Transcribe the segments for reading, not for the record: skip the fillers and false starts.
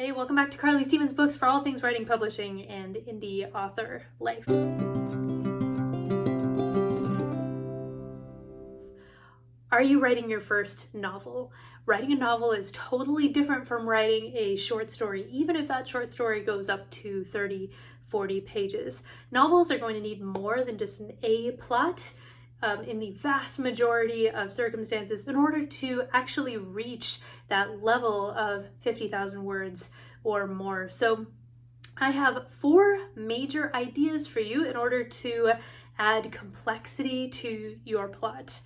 Hey, welcome back to Carly Stevens Books for all things writing, publishing, and indie author life. Are you writing your first novel? Writing a novel is totally different from writing a short story, even if that short story goes up to 30, 40 pages. Novels are going to need more than just an A plot in the vast majority of circumstances in order to actually reach that level of 50,000 words or more. So I have 4 major ideas for you in order to add complexity to your plot.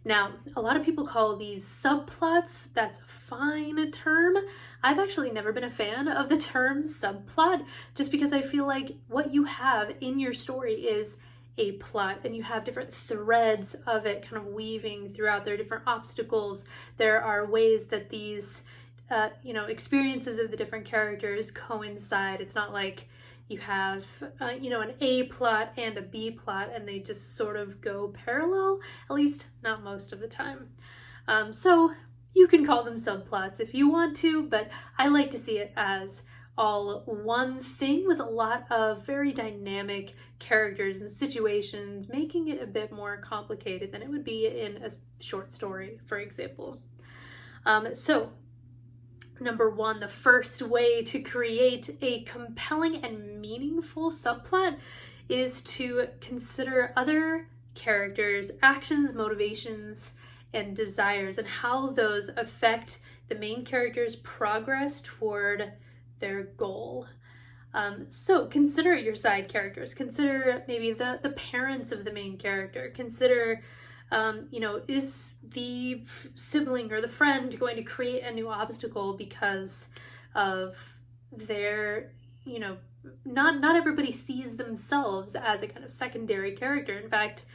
Now, a lot of people call these subplots. That's a fine term. I've actually never been a fan of the term subplot, just because I feel like what you have in your story is a plot, and you have different threads of it kind of weaving throughout. There are different obstacles. There are ways that these experiences of the different characters coincide. It's not like you have an A plot and a B plot and they just sort of go parallel, at least not most of the time. So you can call them subplots if you want to, but I like to see it as all one thing with a lot of very dynamic characters and situations, making it a bit more complicated than it would be in a short story, for example. So number 1, the first way to create a compelling and meaningful subplot is to consider other characters' actions, motivations, and desires, and how those affect the main character's progress toward their goal. So consider your side characters. Consider maybe the parents of the main character. Consider is the sibling or the friend going to create a new obstacle because of their, not everybody sees themselves as a kind of secondary character. In fact,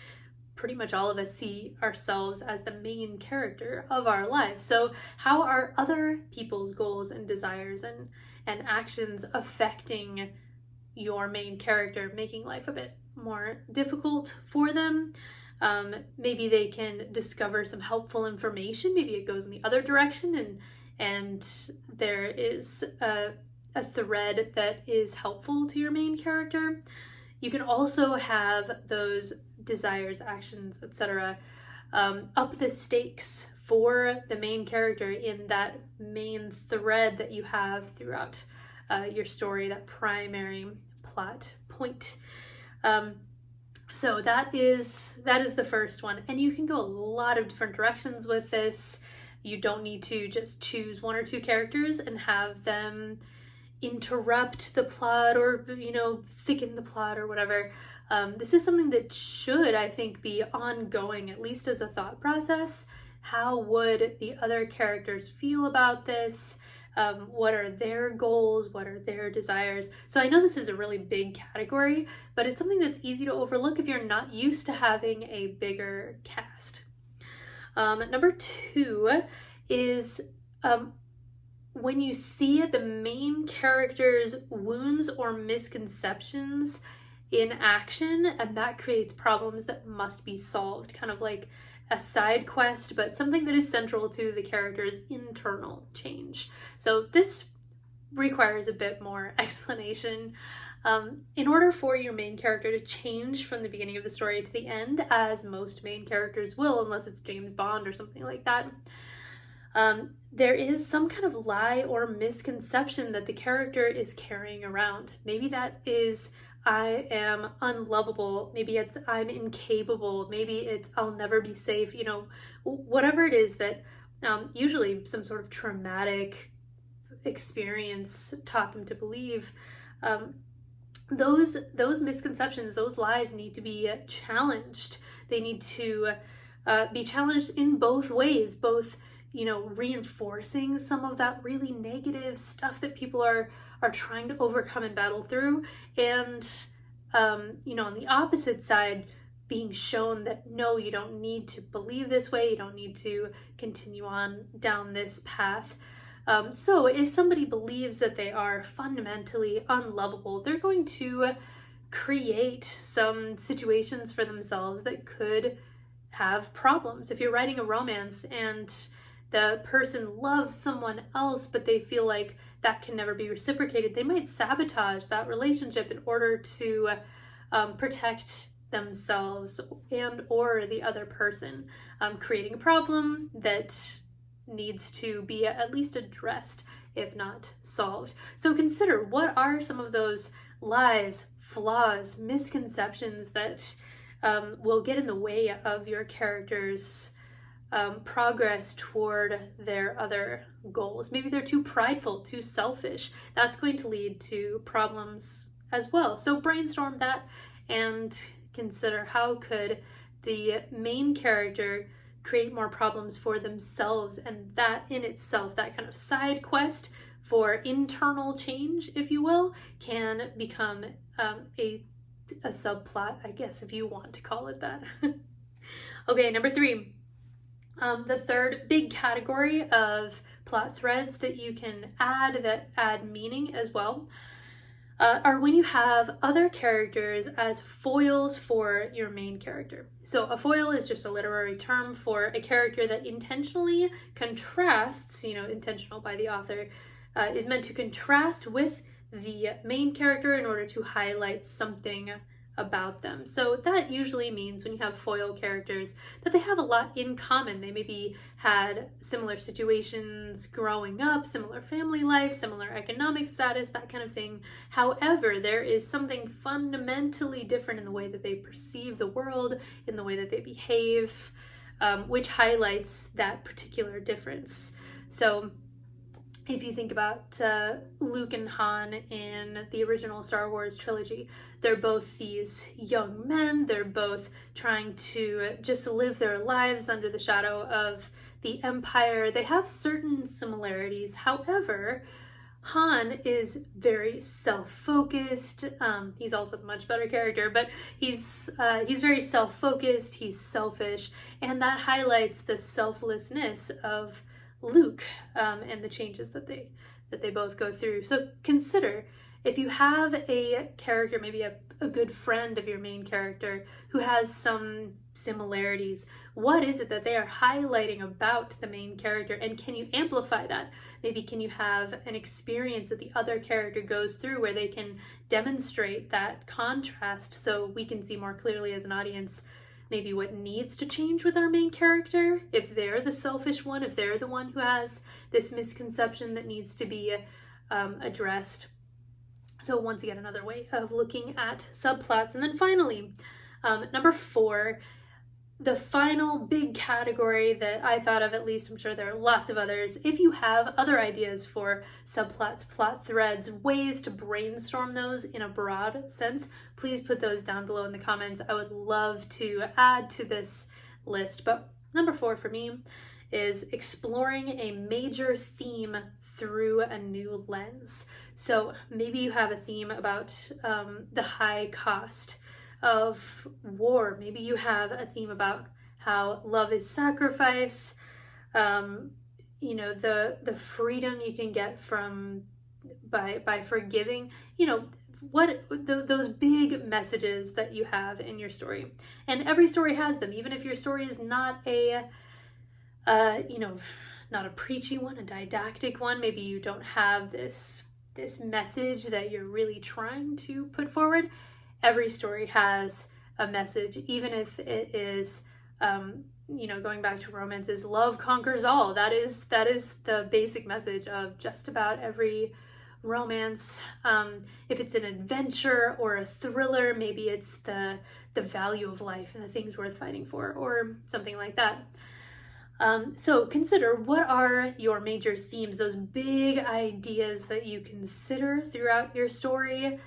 pretty much all of us see ourselves as the main character of our lives. So how are other people's goals and desires and actions affecting your main character, making life a bit more difficult for them? Maybe they can discover some helpful information. Maybe it goes in the other direction and there is a thread that is helpful to your main character. You can also have those desires, actions, etc. Up the stakes for the main character in that main thread that you have throughout your story, that primary plot point. So that is the first one, and you can go a lot of different directions with this. You don't need to just choose 1 or 2 characters and have them interrupt the plot or thicken the plot or whatever. This is something that should, I think, be ongoing, at least as a thought process. How would the other characters feel about this? What are their goals? What are their desires? So I know this is a really big category, but it's something that's easy to overlook if you're not used to having a bigger cast. Number 2 is when you see the main character's wounds or misconceptions in action, and that creates problems that must be solved, kind of like a side quest, but something that is central to the character's internal change. So this requires a bit more explanation. In order for your main character to change from the beginning of the story to the end, as most main characters will, unless it's James Bond or something like that, there is some kind of lie or misconception that the character is carrying around. Maybe that is, I am unlovable. Maybe it's I'm incapable. Maybe it's I'll never be safe. Whatever it is that usually some sort of traumatic experience taught them to believe. Those misconceptions, those lies need to be challenged. They need to be challenged in both ways, both reinforcing some of that really negative stuff that people are trying to overcome and battle through, and on the opposite side, being shown that no, you don't need to believe this way, you don't need to continue on down this path. So if somebody believes that they are fundamentally unlovable, they're going to create some situations for themselves that could have problems. If you're writing a romance and the person loves someone else, but they feel like that can never be reciprocated, they might sabotage that relationship in order to protect themselves and or the other person, creating a problem that needs to be at least addressed, if not solved. So consider, what are some of those lies, flaws, misconceptions that will get in the way of your character's progress toward their other goals. Maybe they're too prideful, too selfish. That's going to lead to problems as well. So brainstorm that and consider, how could the main character create more problems for themselves, and that in itself, that kind of side quest for internal change, if you will, can become a subplot, I guess, if you want to call it that. Okay, number 3. The third big category of plot threads that you can add, that add meaning as well, are when you have other characters as foils for your main character. So a foil is just a literary term for a character that intentionally contrasts, intentional by the author, is meant to contrast with the main character in order to highlight something about them. So that usually means, when you have foil characters, that they have a lot in common. They maybe had similar situations growing up, similar family life, similar economic status, that kind of thing. However, there is something fundamentally different in the way that they perceive the world, in the way that they behave, which highlights that particular difference. So if you think about Luke and Han in the original Star Wars trilogy, they're both these young men. They're both trying to just live their lives under the shadow of the Empire. They have certain similarities. However, Han is very self-focused. He's also a much better character, but he's very self-focused. He's selfish, and that highlights the selflessness of Luke and the changes that they both go through. So consider, if you have a character, maybe a good friend of your main character who has some similarities, what is it that they are highlighting about the main character, and can you amplify that? Maybe can you have an experience that the other character goes through where they can demonstrate that contrast, so we can see more clearly as an audience maybe what needs to change with our main character, if they're the selfish one, if they're the one who has this misconception that needs to be addressed. So once again, another way of looking at subplots. And then finally, number 4, the final big category that I thought of, at least, I'm sure there are lots of others. If you have other ideas for subplots, plot threads, ways to brainstorm those in a broad sense, please put those down below in the comments. I would love to add to this list. But number 4 for me is exploring a major theme through a new lens. So maybe you have a theme about the high cost of war. Maybe you have a theme about how love is sacrifice, the freedom you can get from by forgiving, those big messages that you have in your story. And every story has them, even if your story is not not a preachy one, a didactic one. Maybe you don't have this message that you're really trying to put forward. Every story has a message, even if it is, going back to romances, love conquers all. That is the basic message of just about every romance. If it's an adventure or a thriller, maybe it's the value of life and the things worth fighting for, or something like that. So consider, what are your major themes, those big ideas that you consider throughout your story,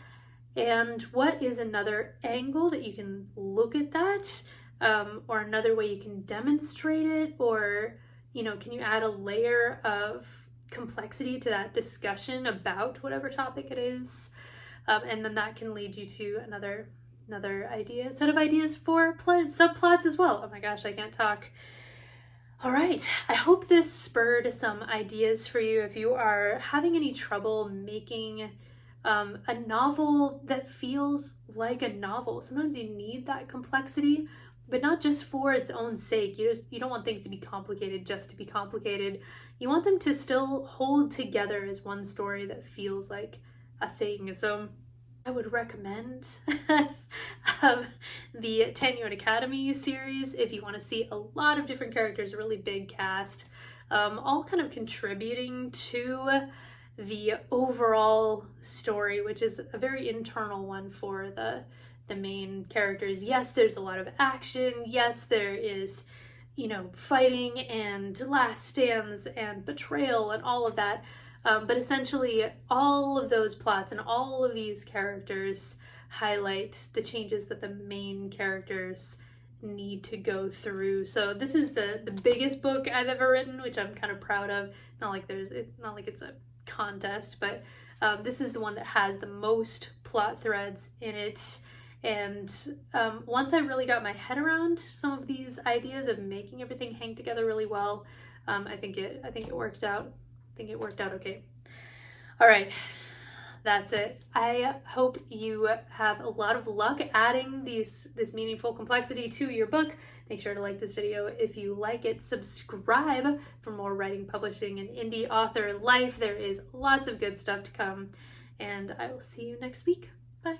and what is another angle that you can look at that, or another way you can demonstrate it, or, can you add a layer of complexity to that discussion about whatever topic it is, and then that can lead you to another set of ideas for subplots as well. Oh my gosh, I can't talk. All right, I hope this spurred some ideas for you if you are having any trouble making a novel that feels like a novel. Sometimes you need that complexity, but not just for its own sake. You don't want things to be complicated just to be complicated. You want them to still hold together as one story that feels like a thing. So I would recommend the Tenyon Academy series if you want to see a lot of different characters, a really big cast, all kind of contributing to the overall story, which is a very internal one for the main characters. Yes, there's a lot of action. Yes, there is, fighting and last stands and betrayal and all of that. But essentially, all of those plots and all of these characters highlight the changes that the main characters need to go through. So this is the biggest book I've ever written, which I'm kind of proud of. Not like it's a contest, but this is the one that has the most plot threads in it. And once I really got my head around some of these ideas of making everything hang together really well, I think it worked out. I think it worked out okay. All right, that's it. I hope you have a lot of luck adding this meaningful complexity to your book. Make sure to like this video if you like it. Subscribe for more writing, publishing, and indie author life. There is lots of good stuff to come, and I will see you next week. Bye.